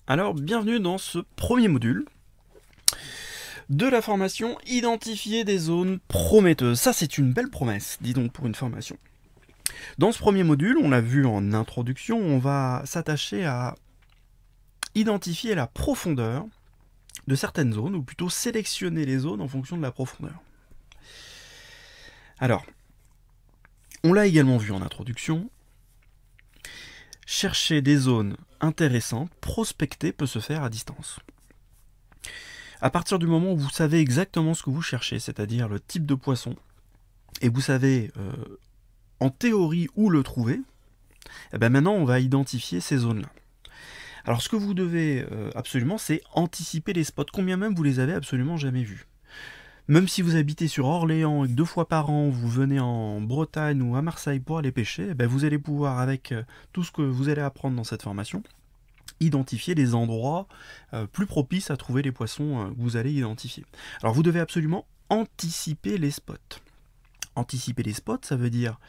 Alors, bienvenue dans ce premier module de la formation Identifier des zones prometteuses. Ça, c'est une belle promesse, dis donc, pour une formation. Dans ce premier module, on l'a vu en introduction, on va s'attacher à identifier la profondeur de certaines zones, ou plutôt sélectionner les zones en fonction de la profondeur. Alors, on l'a également vu en introduction, chercher des zones intéressantes, prospecter peut se faire à distance. À partir du moment où vous savez exactement ce que vous cherchez, c'est-à-dire le type de poisson, et vous savez en théorie où le trouver, et bien maintenant on va identifier ces zones-là. Alors ce que vous devez absolument, c'est anticiper les spots, combien même vous les avez absolument jamais vus. Même si vous habitez sur Orléans et que 2 fois par an vous venez en Bretagne ou à Marseille pour aller pêcher, eh bien, vous allez pouvoir, avec tout ce que vous allez apprendre dans cette formation, identifier les endroits plus propices à trouver les poissons que vous allez identifier. Alors vous devez absolument anticiper les spots. Anticiper les spots, ça veut dire,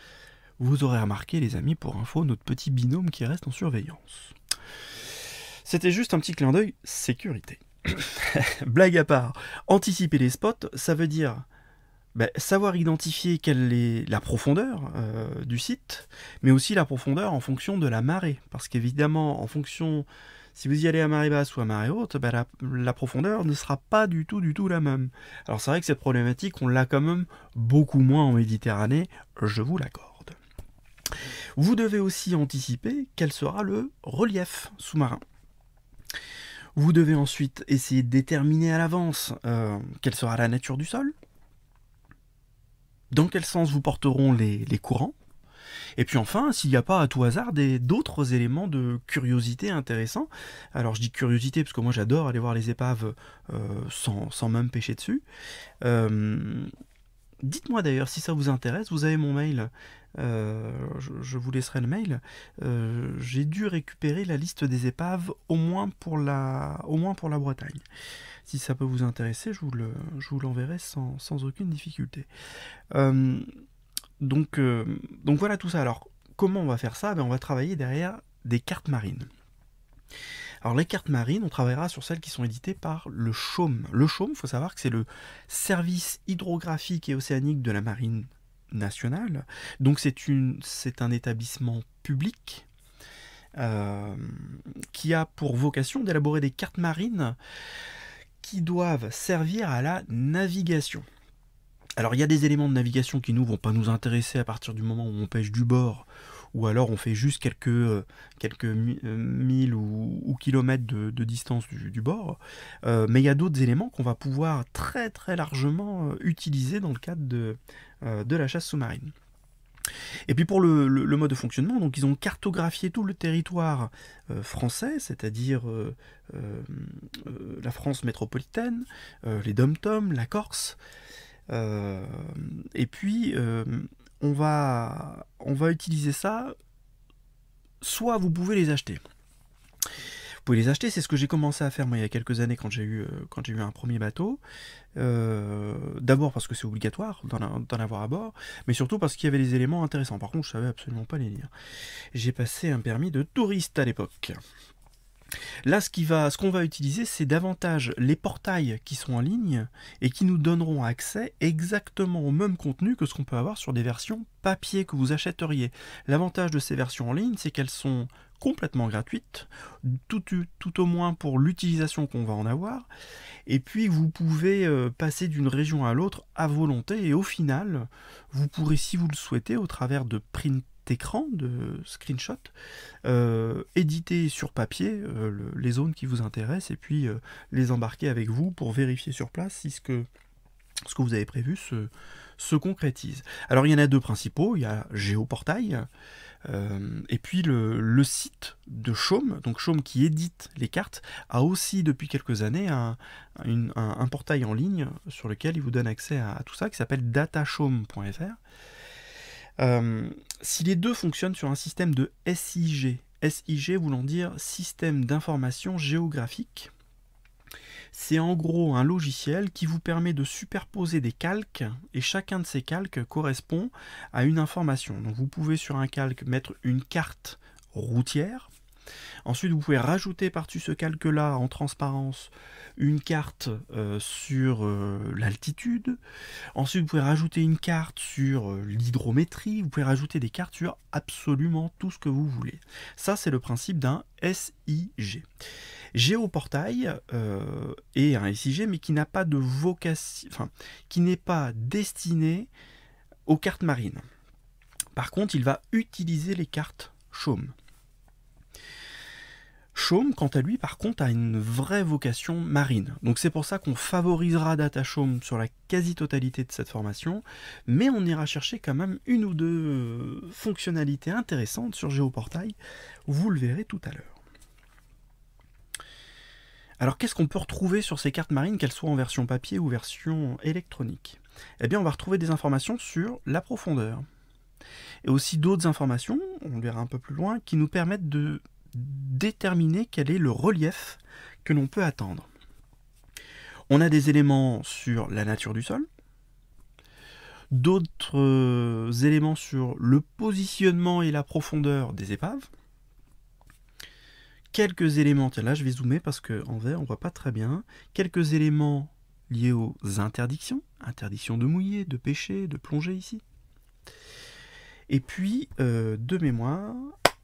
vous aurez remarqué les amis, pour info, notre petit binôme qui reste en surveillance. C'était juste un petit clin d'œil sécurité. Blague à part, anticiper les spots, ça veut dire savoir identifier quelle est la profondeur du site, mais aussi la profondeur en fonction de la marée. Parce qu'évidemment, en fonction, si vous y allez à marée basse ou à marée haute, la profondeur ne sera pas du tout la même. Alors c'est vrai que cette problématique, on l'a quand même beaucoup moins en Méditerranée, je vous l'accorde. Vous devez aussi anticiper quel sera le relief sous-marin. Vous devez ensuite essayer de déterminer à l'avance quelle sera la nature du sol, dans quel sens vous porteront les courants, et puis enfin, s'il n'y a pas à tout hasard d'autres éléments de curiosité intéressants. Alors je dis curiosité parce que moi j'adore aller voir les épaves sans même pêcher dessus. Dites-moi d'ailleurs si ça vous intéresse, vous avez mon mail, je vous laisserai le mail. J'ai dû récupérer la liste des épaves au moins pour la Bretagne. Si ça peut vous intéresser, je vous l'enverrai sans aucune difficulté. Donc voilà tout ça. Alors comment on va faire ça? On va travailler derrière des cartes marines. Alors les cartes marines, on travaillera sur celles qui sont éditées par le CHOM. Le CHOM, il faut savoir que c'est le Service hydrographique et océanique de la Marine nationale. Donc c'est un établissement public qui a pour vocation d'élaborer des cartes marines qui doivent servir à la navigation. Alors il y a des éléments de navigation qui vont pas nous intéresser à partir du moment où on pêche du bord, ou alors on fait juste quelques milles ou kilomètres de distance du bord, mais il y a d'autres éléments qu'on va pouvoir très très largement utiliser dans le cadre de la chasse sous-marine. Et puis pour le mode de fonctionnement, donc ils ont cartographié tout le territoire français, c'est-à-dire la France métropolitaine, les dom-toms, la Corse, et puis on va utiliser ça. Soit vous pouvez les acheter. Vous pouvez les acheter, c'est ce que j'ai commencé à faire moi il y a quelques années quand j'ai eu un premier bateau. D'abord parce que c'est obligatoire d'en avoir à bord, mais surtout parce qu'il y avait des éléments intéressants. Par contre, je savais absolument pas les lire. J'ai passé un permis de touriste à l'époque. Là, ce qu'on va utiliser, c'est davantage les portails qui sont en ligne et qui nous donneront accès exactement au même contenu que ce qu'on peut avoir sur des versions papier que vous achèteriez. L'avantage de ces versions en ligne, c'est qu'elles sont complètement gratuites, tout au moins pour l'utilisation qu'on va en avoir, et puis vous pouvez passer d'une région à l'autre à volonté, et au final, vous pourrez, si vous le souhaitez, au travers de print écran, de screenshot, éditer sur papier les zones qui vous intéressent et puis les embarquer avec vous pour vérifier sur place si ce que vous avez prévu se concrétise. Alors il y en a deux principaux, il y a Géoportail et puis le site de CHOM, donc CHOM qui édite les cartes, a aussi depuis quelques années un portail en ligne sur lequel il vous donne accès à tout ça qui s'appelle datachom.fr. Si les deux fonctionnent sur un système de SIG, SIG voulant dire système d'information géographique, c'est en gros un logiciel qui vous permet de superposer des calques et chacun de ces calques correspond à une information. Donc vous pouvez sur un calque mettre une carte routière, Ensuite, vous pouvez rajouter par-dessus ce calque-là, en transparence, une carte sur l'altitude. Ensuite, vous pouvez rajouter une carte sur l'hydrométrie. Vous pouvez rajouter des cartes sur absolument tout ce que vous voulez. Ça, c'est le principe d'un SIG. Géoportail est un SIG, mais qui n'a pas de vocation, enfin, qui n'est pas destiné aux cartes marines. Par contre, il va utiliser les cartes Chaume. Chaume, quant à lui, par contre, a une vraie vocation marine. Donc c'est pour ça qu'on favorisera Data Chaume sur la quasi-totalité de cette formation, mais on ira chercher quand même une ou deux fonctionnalités intéressantes sur Géoportail. Vous le verrez tout à l'heure. Alors qu'est-ce qu'on peut retrouver sur ces cartes marines, qu'elles soient en version papier ou version électronique? Eh bien, on va retrouver des informations sur la profondeur. Et aussi d'autres informations, on le verra un peu plus loin, qui nous permettent de déterminer quel est le relief que l'on peut attendre. On a des éléments sur la nature du sol, d'autres éléments sur le positionnement et la profondeur des épaves, quelques éléments, tiens là je vais zoomer parce qu'en vert on ne voit pas très bien, quelques éléments liés aux interdictions, interdiction de mouiller, de pêcher, de plonger ici. Et puis, de mémoire,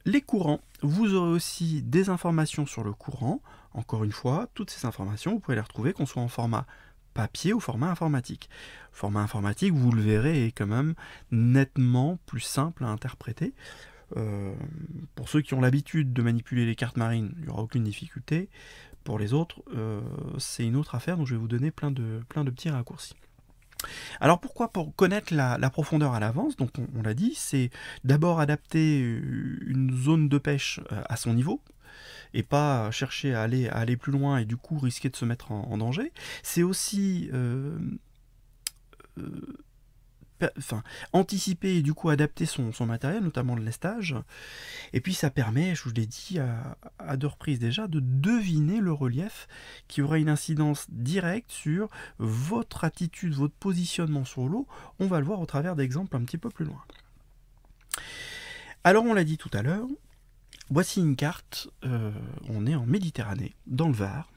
les courants. Vous aurez aussi des informations sur le courant. Encore une fois, toutes ces informations, vous pouvez les retrouver qu'on soit en format papier ou format informatique. Format informatique, vous le verrez, est quand même nettement plus simple à interpréter. Pour ceux qui ont l'habitude de manipuler les cartes marines, il n'y aura aucune difficulté. Pour les autres, c'est une autre affaire, donc je vais vous donner plein de petits raccourcis. Alors pourquoi? Pour connaître la profondeur à l'avance, donc on l'a dit, c'est d'abord adapter une zone de pêche à son niveau, et pas chercher à aller plus loin et du coup risquer de se mettre en danger. C'est aussi anticiper et du coup adapter son matériel, notamment le lestage. Et puis ça permet, je vous l'ai dit à deux reprises déjà, de deviner le relief qui aura une incidence directe sur votre attitude, votre positionnement sur l'eau. On va le voir au travers d'exemples un petit peu plus loin. Alors on l'a dit tout à l'heure, voici une carte, on est en Méditerranée, dans le Var.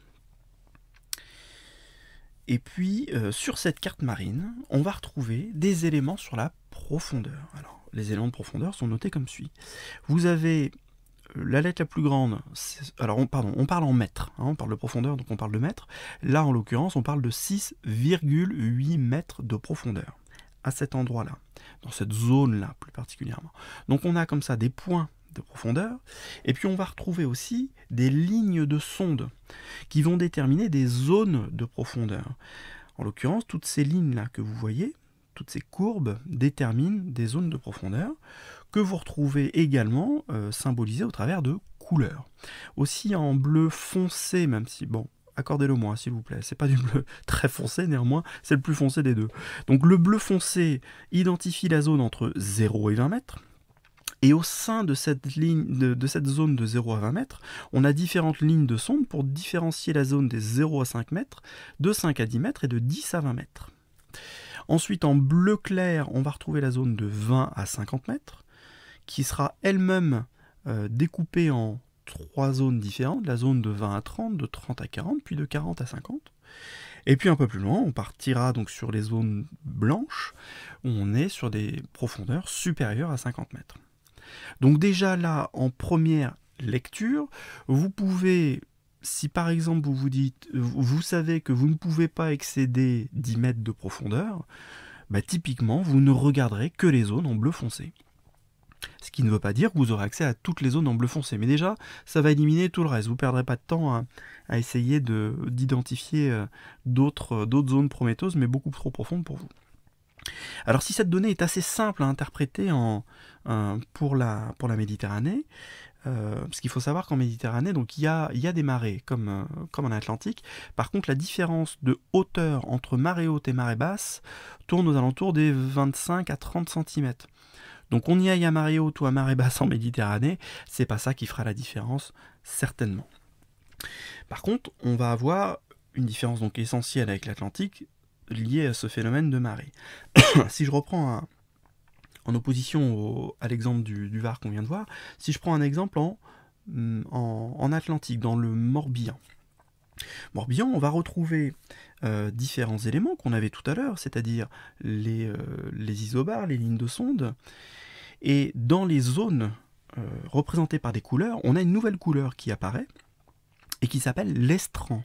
Et puis, sur cette carte marine, on va retrouver des éléments sur la profondeur. Alors, les éléments de profondeur sont notés comme suit. Vous avez la lettre la plus grande, alors on parle en mètres, hein, on parle de profondeur, donc on parle de mètres. Là, en l'occurrence, on parle de 6,8 mètres de profondeur, à cet endroit-là, dans cette zone-là, plus particulièrement. Donc on a comme ça des points de profondeur, et puis on va retrouver aussi des lignes de sonde qui vont déterminer des zones de profondeur. En l'occurrence, toutes ces lignes-là que vous voyez, toutes ces courbes déterminent des zones de profondeur que vous retrouvez également symbolisées au travers de couleurs. Aussi en bleu foncé, même si, bon, accordez-le moi s'il vous plaît, c'est pas du bleu très foncé néanmoins, c'est le plus foncé des deux. Donc le bleu foncé identifie la zone entre 0 et 20 mètres. Et au sein de cette ligne, de cette zone de 0 à 20 mètres, on a différentes lignes de sonde pour différencier la zone des 0 à 5 mètres, de 5 à 10 mètres et de 10 à 20 mètres. Ensuite, en bleu clair, on va retrouver la zone de 20 à 50 mètres, qui sera elle-même découpée en 3 zones différentes, la zone de 20 à 30, de 30 à 40, puis de 40 à 50. Et puis un peu plus loin, on partira donc sur les zones blanches, où on est sur des profondeurs supérieures à 50 mètres. Donc déjà là, en première lecture, vous pouvez, si par exemple vous vous dites, vous savez que vous ne pouvez pas excéder 10 mètres de profondeur, bah typiquement vous ne regarderez que les zones en bleu foncé. Ce qui ne veut pas dire que vous aurez accès à toutes les zones en bleu foncé, mais déjà ça va éliminer tout le reste. Vous ne perdrez pas de temps à essayer d'identifier d'autres zones prometteuses, mais beaucoup trop profondes pour vous. Alors si cette donnée est assez simple à interpréter pour la Méditerranée, parce qu'il faut savoir qu'en Méditerranée, donc, il y a des marées comme en Atlantique. Par contre, la différence de hauteur entre marée haute et marée basse tourne aux alentours des 25 à 30 cm. Donc on y aille à marée haute ou à marée basse en Méditerranée, c'est pas ça qui fera la différence, certainement. Par contre, on va avoir une différence donc essentielle avec l'Atlantique, lié à ce phénomène de marée. Si je reprends en opposition à l'exemple du Var qu'on vient de voir, si je prends un exemple en en Atlantique, dans le Morbihan. Morbihan, on va retrouver différents éléments qu'on avait tout à l'heure, c'est-à-dire les isobars, les lignes de sonde. Et dans les zones représentées par des couleurs, on a une nouvelle couleur qui apparaît et qui s'appelle l'estran.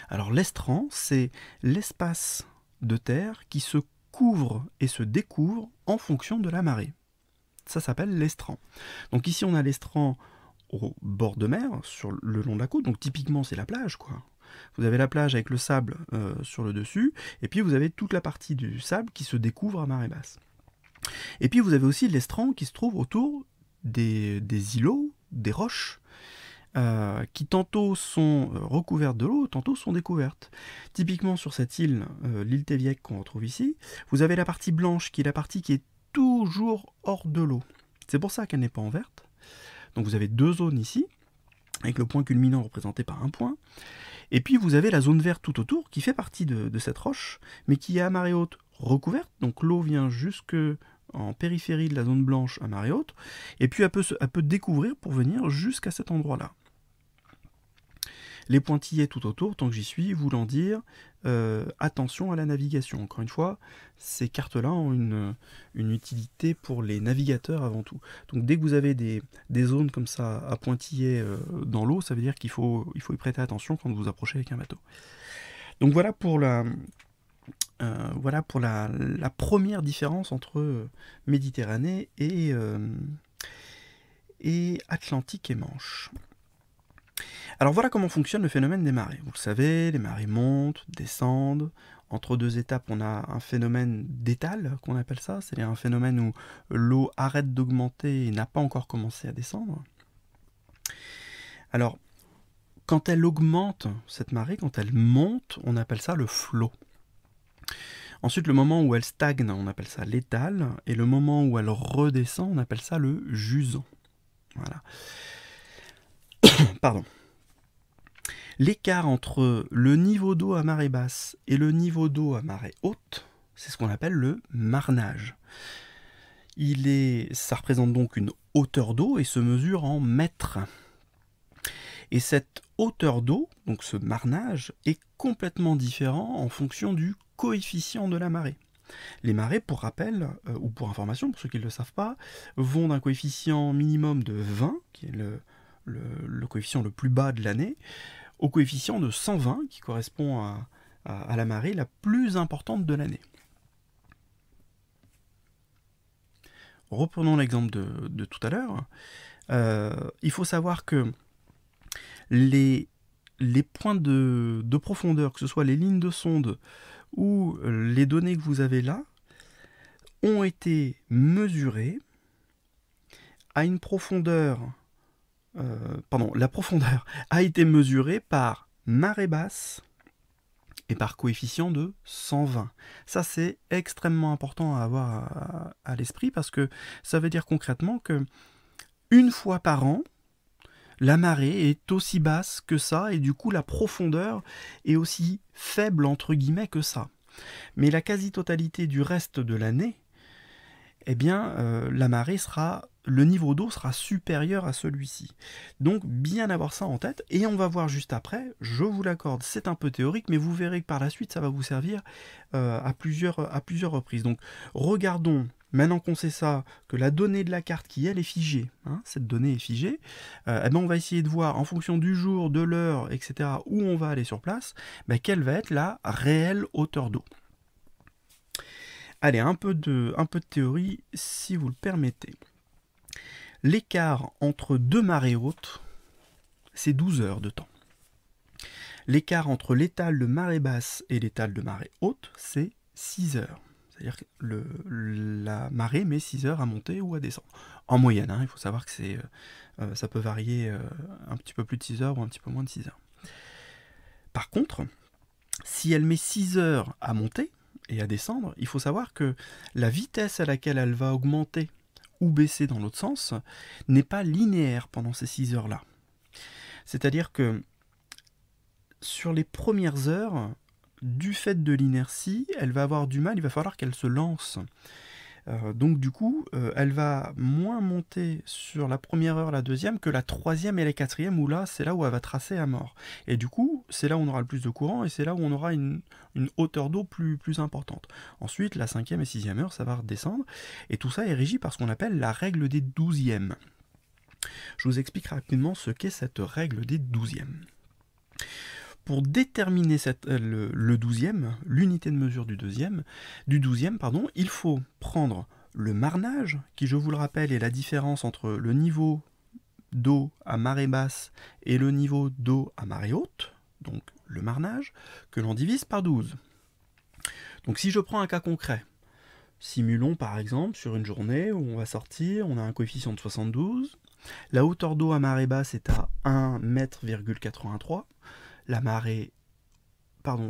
Alors l'estran, c'est l'espace de terre qui se couvre et se découvre en fonction de la marée. Ça s'appelle l'estran. Donc ici on a l'estran au bord de mer, sur le long de la côte, donc typiquement c'est la plage, quoi. Vous avez la plage avec le sable sur le dessus, et puis vous avez toute la partie du sable qui se découvre à marée basse. Et puis vous avez aussi l'estran qui se trouve autour des îlots, des roches, qui tantôt sont recouvertes de l'eau, tantôt sont découvertes. Typiquement sur cette île, l'île Téviec qu'on retrouve ici, vous avez la partie blanche qui est la partie qui est toujours hors de l'eau. C'est pour ça qu'elle n'est pas en verte. Donc vous avez deux zones ici, avec le point culminant représenté par un point. Et puis vous avez la zone verte tout autour, qui fait partie de cette roche, mais qui est à marée haute recouverte. Donc l'eau vient jusque en périphérie de la zone blanche à marée haute, et puis elle peut découvrir pour venir jusqu'à cet endroit-là. Les pointillés tout autour, tant que j'y suis, voulant dire attention à la navigation. Encore une fois, ces cartes-là ont une utilité pour les navigateurs avant tout. Donc dès que vous avez des zones comme ça à pointillés dans l'eau, ça veut dire qu'il faut y prêter attention quand vous approchez avec un bateau. Donc voilà pour la première différence entre Méditerranée et Atlantique et Manche. Alors voilà comment fonctionne le phénomène des marées. Vous le savez, les marées montent, descendent. Entre deux étapes, on a un phénomène d'étale, qu'on appelle ça. C'est-à-dire un phénomène où l'eau arrête d'augmenter et n'a pas encore commencé à descendre. Alors, quand elle augmente, cette marée, quand elle monte, on appelle ça le flot. Ensuite, le moment où elle stagne, on appelle ça l'étale. Et le moment où elle redescend, on appelle ça le jusant. Voilà. Pardon. L'écart entre le niveau d'eau à marée basse et le niveau d'eau à marée haute, c'est ce qu'on appelle le marnage. Ça représente donc une hauteur d'eau et se mesure en mètres. Et cette hauteur d'eau, donc ce marnage, est complètement différent en fonction du coefficient de la marée. Les marées, pour rappel, ou pour information, pour ceux qui ne le savent pas, vont d'un coefficient minimum de 20, qui est le coefficient le plus bas de l'année, au coefficient de 120, qui correspond à la marée la plus importante de l'année. Reprenons l'exemple de tout à l'heure. Il faut savoir que les points de profondeur, que ce soit les lignes de sonde ou les données que vous avez là, ont été mesurées à une profondeur... la profondeur a été mesurée par marée basse et par coefficient de 120. Ça, c'est extrêmement important à avoir à l'esprit parce que ça veut dire concrètement que une fois par an, la marée est aussi basse que ça et du coup la profondeur est aussi faible entre guillemets que ça. Mais la quasi-totalité du reste de l'année, eh bien, le niveau d'eau sera supérieur à celui-ci. Donc, bien avoir ça en tête, et on va voir juste après, je vous l'accorde, c'est un peu théorique, mais vous verrez que par la suite, ça va vous servir à plusieurs reprises. Donc, regardons, maintenant qu'on sait ça, que la donnée de la carte qui, elle, est figée, hein, cette donnée est figée, eh ben, on va essayer de voir, en fonction du jour, de l'heure, etc., où on va aller sur place, ben, quelle va être la réelle hauteur d'eau. Allez, un peu de théorie, si vous le permettez. L'écart entre deux marées hautes, c'est 12 heures de temps. L'écart entre l'étale de marée basse et l'étale de marée haute, c'est 6 heures. C'est-à-dire que la marée met 6 heures à monter ou à descendre. En moyenne, hein, il faut savoir que ça peut varier un petit peu plus de 6 heures ou un petit peu moins de 6 heures. Par contre, si elle met 6 heures à monter et à descendre, il faut savoir que la vitesse à laquelle elle va augmenter ou baisser dans l'autre sens n'est pas linéaire pendant ces 6 heures-là. C'est-à-dire que sur les premières heures, du fait de l'inertie, elle va avoir du mal, il va falloir qu'elle se lance Donc du coup, elle va moins monter sur la première heure, la deuxième, que la troisième et la quatrième, où là, c'est là où elle va tracer à mort. Et du coup, c'est là où on aura le plus de courant, et c'est là où on aura une hauteur d'eau plus importante. Ensuite, la cinquième et sixième heure, ça va redescendre, et tout ça est régi par ce qu'on appelle la règle des douzièmes. Je vous explique rapidement ce qu'est cette règle des douzièmes. Pour déterminer le douzième, l'unité de mesure du douzième, il faut prendre le marnage, qui, je vous le rappelle, est la différence entre le niveau d'eau à marée basse et le niveau d'eau à marée haute, donc le marnage, que l'on divise par 12. Donc si je prends un cas concret, simulons par exemple sur une journée où on va sortir, on a un coefficient de 72, la hauteur d'eau à marée basse est à 1,83 m,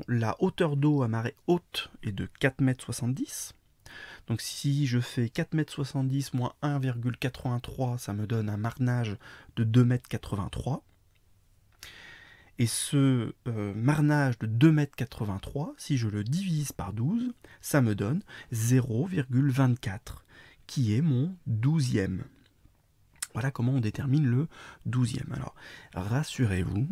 la hauteur d'eau à marée haute est de 4,70 m. Donc si je fais 4,70 m moins 1,83 m, ça me donne un marnage de 2,83 m. Et ce marnage de 2,83 m, si je le divise par 12, ça me donne 0,24, qui est mon douzième. Voilà comment on détermine le douzième. Alors, rassurez-vous,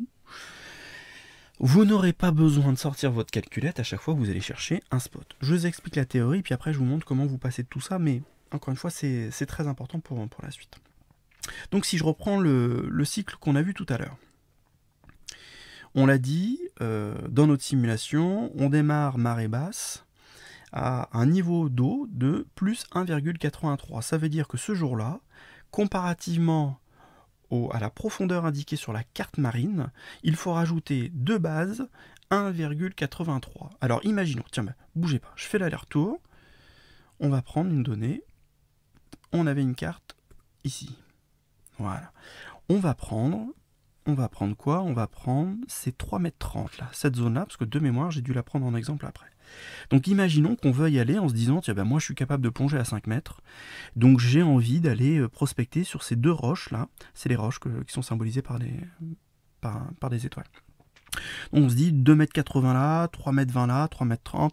vous n'aurez pas besoin de sortir votre calculette à chaque fois que vous allez chercher un spot. Je vous explique la théorie, puis après je vous montre comment vous passez de tout ça, mais encore une fois, c'est très important pour la suite. Donc si je reprends le cycle qu'on a vu tout à l'heure, on l'a dit, dans notre simulation, on démarre marée basse à un niveau d'eau de plus 1,83. Ça veut dire que ce jour-là, comparativement à la profondeur indiquée sur la carte marine, il faut rajouter de base 1,83. Alors imaginons, tiens, bougez pas, je fais l'aller-retour, on va prendre une donnée, on avait une carte ici, voilà. On va prendre quoi? On va prendre ces 3,30 m là, cette zone-là, parce que de mémoire, j'ai dû la prendre en exemple après. Donc imaginons qu'on veuille aller en se disant, tiens, moi je suis capable de plonger à 5 mètres, donc j'ai envie d'aller prospecter sur ces deux roches là, c'est les roches qui sont symbolisées par des étoiles. Donc on se dit 2,80 m là, 3,20 m là, 3,30 m.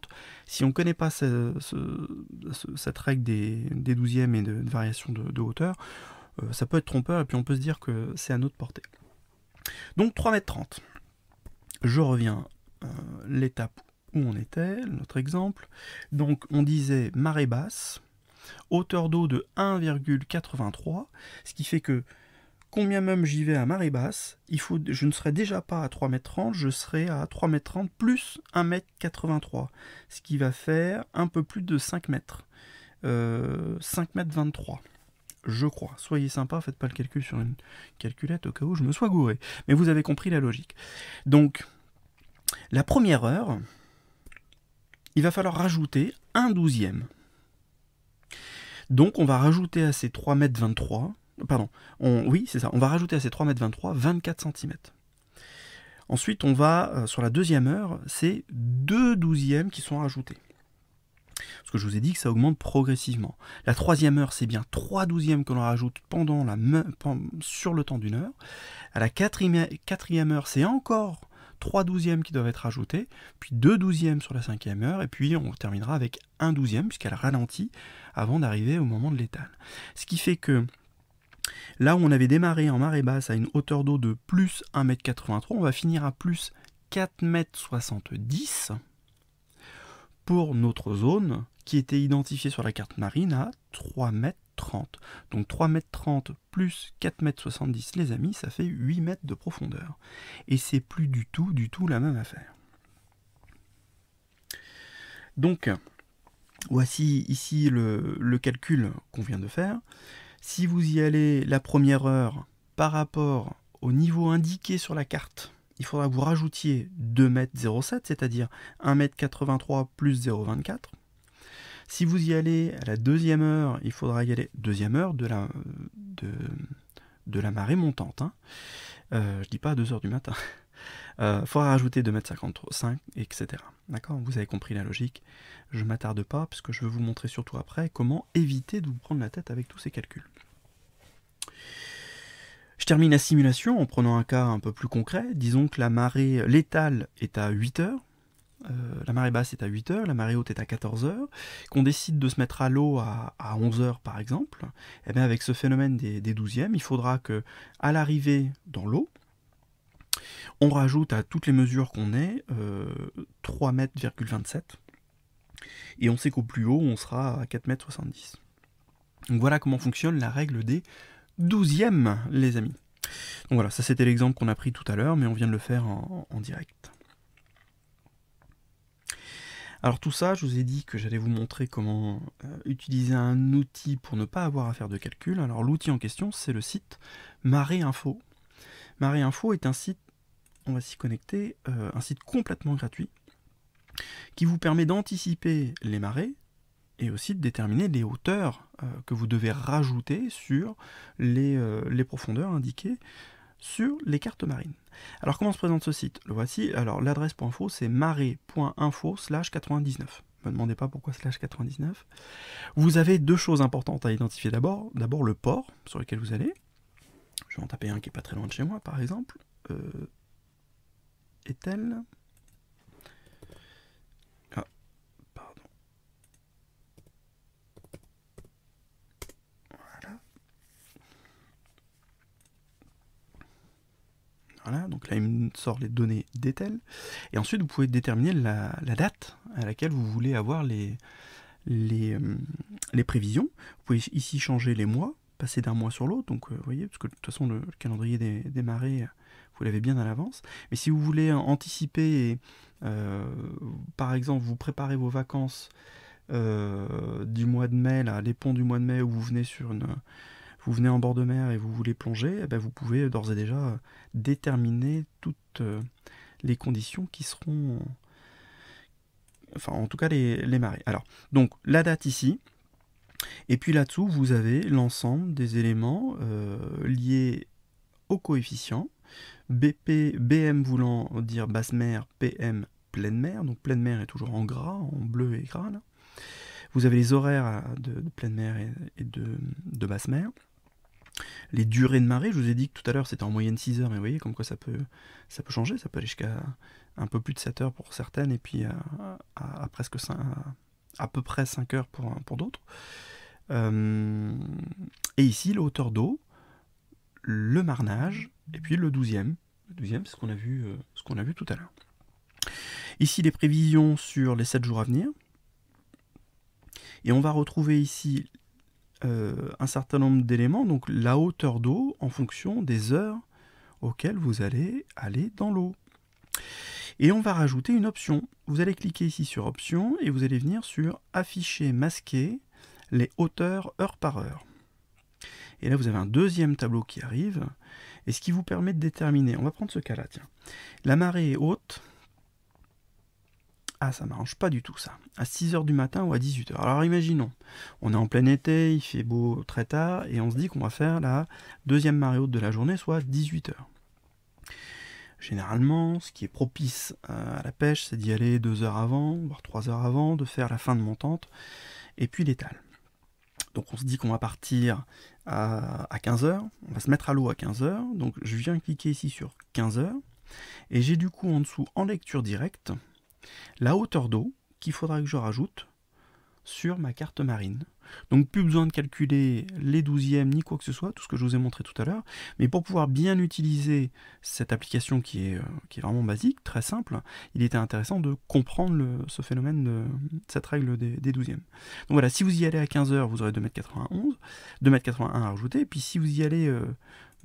Si on ne connaît pas cette règle des douzièmes et de variation de hauteur, ça peut être trompeur et puis on peut se dire que c'est à notre portée. Donc 3,30 m. Je reviens l'étape où on était, notre exemple. Donc on disait marée basse, hauteur d'eau de 1,83, ce qui fait que combien même j'y vais à marée basse, je ne serai déjà pas à 3,30 m, je serai à 3,30 m plus 1,83 m, ce qui va faire un peu plus de 5 mètres. 5,23 m, je crois. Soyez sympa, faites pas le calcul sur une calculette au cas où je me sois gouré. Mais vous avez compris la logique. Donc, la première heure, il va falloir rajouter un douzième. Donc on va rajouter à ces 3,23 m, oui c'est ça, on va rajouter à ces 3,23 m 24 cm. Ensuite on va, sur la deuxième heure, c'est 2 douzièmes qui sont rajoutés. Parce que je vous ai dit que ça augmente progressivement. La troisième heure, c'est bien 3 douzièmes que l'on rajoute sur le temps d'une heure. À la quatrième heure, c'est encore 3 douzièmes qui doivent être rajoutés, puis 2 douzièmes sur la cinquième heure, et puis on terminera avec 1 douzième, puisqu'elle ralentit avant d'arriver au moment de l'étale. Ce qui fait que là où on avait démarré en marée basse à une hauteur d'eau de plus 1,83 m, on va finir à plus 4,70 m pour notre zone qui était identifiée sur la carte marine à 3,30 m. Donc 3,30 m plus 4,70 m, les amis, ça fait 8 mètres de profondeur. Et c'est plus du tout la même affaire. Donc, voici ici le calcul qu'on vient de faire. Si vous y allez la première heure par rapport au niveau indiqué sur la carte, il faudra que vous rajoutiez 2,07 m, c'est-à-dire 1,83 m plus 0,24 m. Si vous y allez à la deuxième heure, il faudra y aller deuxième heure de la marée montante. Hein. Je dis pas à 2h du matin. Il faudra rajouter 2,55 m, etc. D'accord? Vous avez compris la logique. Je ne m'attarde pas, parce que je vais vous montrer surtout après comment éviter de vous prendre la tête avec tous ces calculs. Je termine la simulation en prenant un cas un peu plus concret. Disons que la marée létale est à 8 heures. la marée basse est à 8 heures, la marée haute est à 14 heures, qu'on décide de se mettre à l'eau à 11 heures par exemple, et bien avec ce phénomène des 12e, il faudra que à l'arrivée dans l'eau, on rajoute à toutes les mesures qu'on ait 3 mètres,27 m, et on sait qu'au plus haut, on sera à 4,70 m. Donc voilà comment fonctionne la règle des 12e, les amis. Donc voilà, ça c'était l'exemple qu'on a pris tout à l'heure, mais on vient de le faire en direct. Alors tout ça, je vous ai dit que j'allais vous montrer comment utiliser un outil pour ne pas avoir à faire de calcul. Alors l'outil en question, c'est le site Marée Info. Marée Info est un site, on va s'y connecter, un site complètement gratuit, qui vous permet d'anticiper les marées, et aussi de déterminer les hauteurs que vous devez rajouter sur les profondeurs indiquées sur les cartes marines. Alors comment se présente ce site? Le voici. Alors l'adresse .info c'est marée.info/99. Ne me demandez pas pourquoi /99. Vous avez deux choses importantes à identifier d'abord. D'abord le port sur lequel vous allez. Je vais en taper un qui est pas très loin de chez moi par exemple. Est-elle? Ah, pardon. Voilà, donc là il me sort les données d'Ethel. Et ensuite vous pouvez déterminer la date à laquelle vous voulez avoir les prévisions. Vous pouvez ici changer les mois, passer d'un mois sur l'autre, donc vous voyez, parce que de toute façon le calendrier des marées, vous l'avez bien à l'avance. Mais si vous voulez anticiper, et, par exemple vous préparez vos vacances du mois de mai, là, les ponts du mois de mai où vous venez vous venez en bord de mer et vous voulez plonger, eh ben vous pouvez d'ores et déjà déterminer toutes les conditions qui seront... Enfin, en tout cas, les marées. Alors, donc, la date ici, et puis là-dessous, vous avez l'ensemble des éléments liés au coefficient, BP, BM voulant dire basse mer, PM pleine mer, donc pleine mer est toujours en gras, en bleu et gras, là. Vous avez les horaires de pleine mer et de basse mer. Les durées de marée, je vous ai dit que tout à l'heure c'était en moyenne 6 heures, mais vous voyez comme quoi ça peut changer, ça peut aller jusqu'à un peu plus de 7 heures pour certaines, et puis à presque 5, à peu près 5 heures pour d'autres. Et ici, la hauteur d'eau, le marnage, et puis le 12e. Le 12e, c'est ce qu'on a vu tout à l'heure. Ici, les prévisions sur les 7 jours à venir. Et on va retrouver ici un certain nombre d'éléments, donc la hauteur d'eau en fonction des heures auxquelles vous allez aller dans l'eau. Et on va rajouter une option. Vous allez cliquer ici sur option et vous allez venir sur afficher, masquer les hauteurs heure par heure. Et là vous avez un deuxième tableau qui arrive, et ce qui vous permet de déterminer, on va prendre ce cas-là, tiens, la marée est haute. Ah, ça m'arrange pas du tout ça. À 6 h du matin ou à 18 h. Alors imaginons, on est en plein été, il fait beau très tard, et on se dit qu'on va faire la deuxième marée haute de la journée, soit 18 h. Généralement, ce qui est propice à la pêche, c'est d'y aller 2 heures avant, voire 3 heures avant, de faire la fin de montante, et puis l'étale. Donc on se dit qu'on va partir à 15 h, on va se mettre à l'eau à 15 h, donc je viens cliquer ici sur 15 h, et j'ai du coup en dessous, en lecture directe, la hauteur d'eau qu'il faudra que je rajoute sur ma carte marine. Donc plus besoin de calculer les 12e ni quoi que ce soit, tout ce que je vous ai montré tout à l'heure, mais pour pouvoir bien utiliser cette application qui est vraiment basique, très simple, il était intéressant de comprendre ce phénomène, cette règle des 12e. Donc voilà, si vous y allez à 15 h, vous aurez 2,91 m, 2,81 m à rajouter, et puis si vous y allez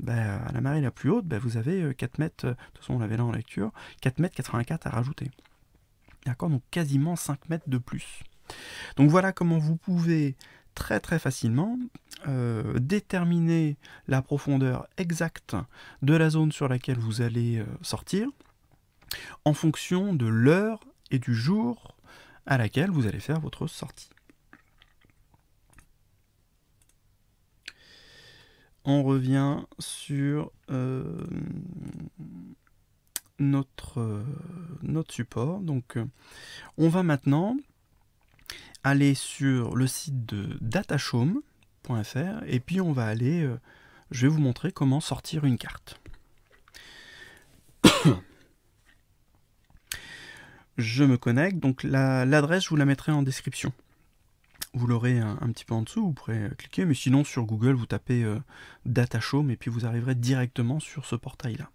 à la marée la plus haute, vous avez 4 mètres, de toute façon on l'avait là en lecture, 4,84 m à rajouter. D'accord, donc quasiment 5 mètres de plus. Donc voilà comment vous pouvez très très facilement déterminer la profondeur exacte de la zone sur laquelle vous allez sortir en fonction de l'heure et du jour à laquelle vous allez faire votre sortie. On revient sur notre support. Donc on va maintenant aller sur le site de datachaume.fr et puis on va aller, je vais vous montrer comment sortir une carte. je me connecte, donc l'adresse, je vous la mettrai en description. Vous l'aurez un petit peu en dessous, vous pourrez cliquer, mais sinon sur Google, vous tapez DataShowme et puis vous arriverez directement sur ce portail-là.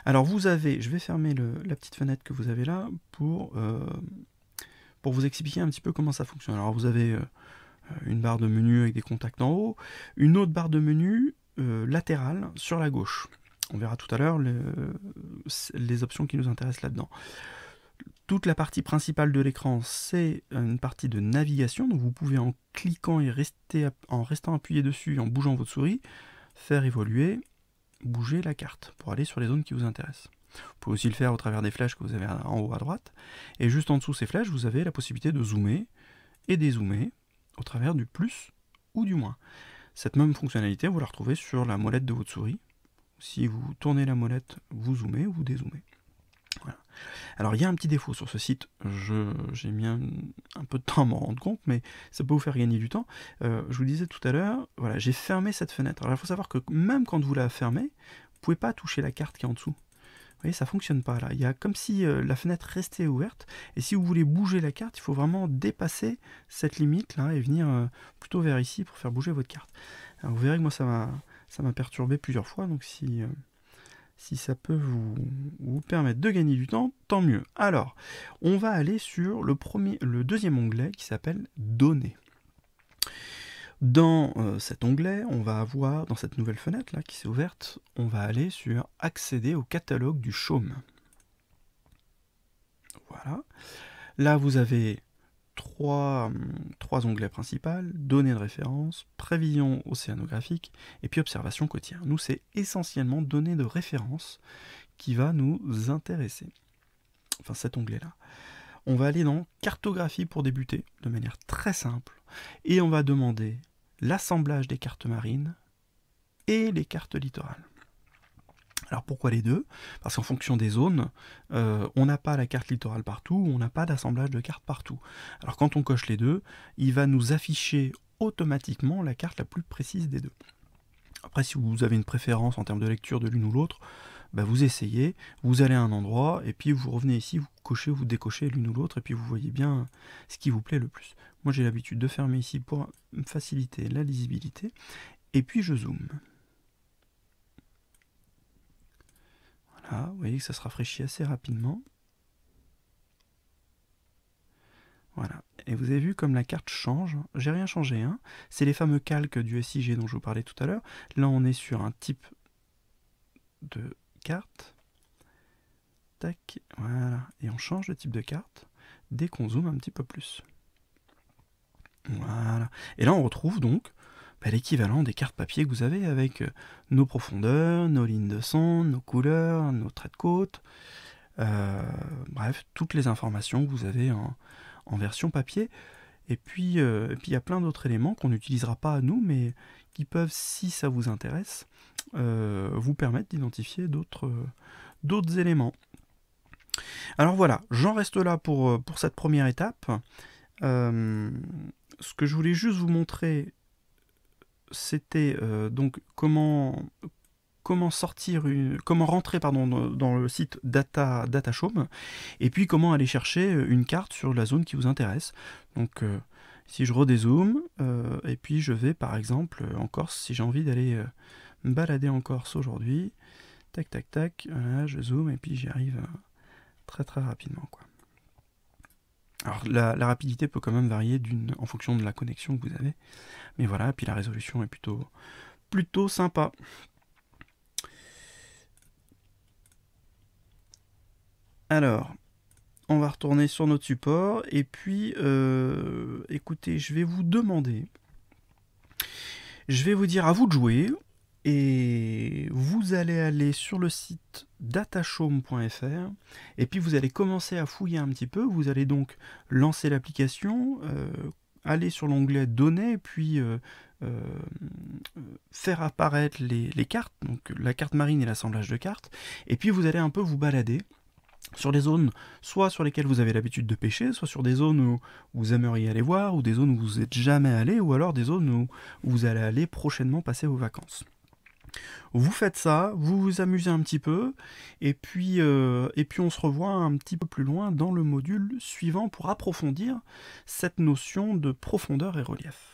Alors vous avez, je vais fermer la petite fenêtre que vous avez là pour vous expliquer un petit peu comment ça fonctionne. Alors vous avez une barre de menu avec des contacts en haut, une autre barre de menu latérale sur la gauche. On verra tout à l'heure les options qui nous intéressent là-dedans. Toute la partie principale de l'écran, c'est une partie de navigation, donc vous pouvez en cliquant et en restant appuyé dessus, en bougeant votre souris, faire évoluer, bouger la carte pour aller sur les zones qui vous intéressent. Vous pouvez aussi le faire au travers des flèches que vous avez en haut à droite, et juste en dessous de ces flèches, vous avez la possibilité de zoomer et dézoomer au travers du plus ou du moins. Cette même fonctionnalité, vous la retrouvez sur la molette de votre souris. Si vous tournez la molette, vous zoomez ou vous dézoomez. Voilà. Alors il y a un petit défaut sur ce site, j'ai mis un peu de temps à m'en rendre compte, mais ça peut vous faire gagner du temps. Je vous disais tout à l'heure, voilà, j'ai fermé cette fenêtre. Alors il faut savoir que même quand vous la fermez, vous ne pouvez pas toucher la carte qui est en dessous. Vous voyez, ça ne fonctionne pas là. Il y a comme si la fenêtre restait ouverte, et si vous voulez bouger la carte, il faut vraiment dépasser cette limite là et venir plutôt vers ici pour faire bouger votre carte. Alors vous verrez que moi ça m'a perturbé plusieurs fois, donc si ça peut vous permettre de gagner du temps, tant mieux. Alors, on va aller sur le deuxième onglet qui s'appelle Données. Dans cet onglet, on va avoir, dans cette nouvelle fenêtre là qui s'est ouverte, on va aller sur Accéder au catalogue du Chaume. Voilà. Là, vous avez trois onglets principaux, données de référence, prévision océanographique et puis observation côtière. Nous, c'est essentiellement données de référence qui va nous intéresser. Enfin, cet onglet-là. On va aller dans cartographie pour débuter, de manière très simple, et on va demander l'assemblage des cartes marines et les cartes littorales. Alors pourquoi les deux? Parce qu'en fonction des zones, on n'a pas la carte littorale partout, on n'a pas d'assemblage de cartes partout. Alors quand on coche les deux, il va nous afficher automatiquement la carte la plus précise des deux. Après, si vous avez une préférence en termes de lecture de l'une ou l'autre, bah vous essayez, vous allez à un endroit, et puis vous revenez ici, vous cochez ou vous décochez l'une ou l'autre, et puis vous voyez bien ce qui vous plaît le plus. Moi j'ai l'habitude de fermer ici pour faciliter la lisibilité, et puis je zoome. Voilà, vous voyez que ça se rafraîchit assez rapidement. Voilà, et vous avez vu comme la carte change, j'ai rien changé, hein. C'est les fameux calques du SIG dont je vous parlais tout à l'heure. Là on est sur un type de carte, tac, voilà, et on change de type de carte dès qu'on zoome un petit peu plus. Voilà, et là on retrouve donc l'équivalent des cartes papier que vous avez avec nos profondeurs, nos lignes de son, nos couleurs, nos traits de côte, bref, toutes les informations que vous avez en version papier. Et puis il y a plein d'autres éléments qu'on n'utilisera pas à nous, mais qui peuvent, si ça vous intéresse, vous permettre d'identifier d'autres éléments. Alors voilà, j'en reste là pour cette première étape. Ce que je voulais juste vous montrer, c'était donc comment rentrer dans le site DataShowme, et puis comment aller chercher une carte sur la zone qui vous intéresse. Donc si je redézoome, et puis je vais par exemple en Corse, si j'ai envie d'aller me balader en Corse aujourd'hui, tac tac tac, voilà, je zoome et puis j'y arrive très très rapidement, quoi. Alors la rapidité peut quand même varier en fonction de la connexion que vous avez, mais voilà, puis la résolution est plutôt sympa. Alors, on va retourner sur notre support, et puis, écoutez, je vais vous dire à vous de jouer, et vous allez aller sur le site datashowme.fr, et puis vous allez commencer à fouiller un petit peu, vous allez donc lancer l'application, aller sur l'onglet données, et puis faire apparaître les cartes, donc la carte marine et l'assemblage de cartes, et puis vous allez un peu vous balader sur des zones soit sur lesquelles vous avez l'habitude de pêcher, soit sur des zones où vous aimeriez aller voir, ou des zones où vous n'êtes jamais allé, ou alors des zones où vous allez aller prochainement passer vos vacances. Vous faites ça, vous vous amusez un petit peu, et puis on se revoit un petit peu plus loin dans le module suivant pour approfondir cette notion de profondeur et relief.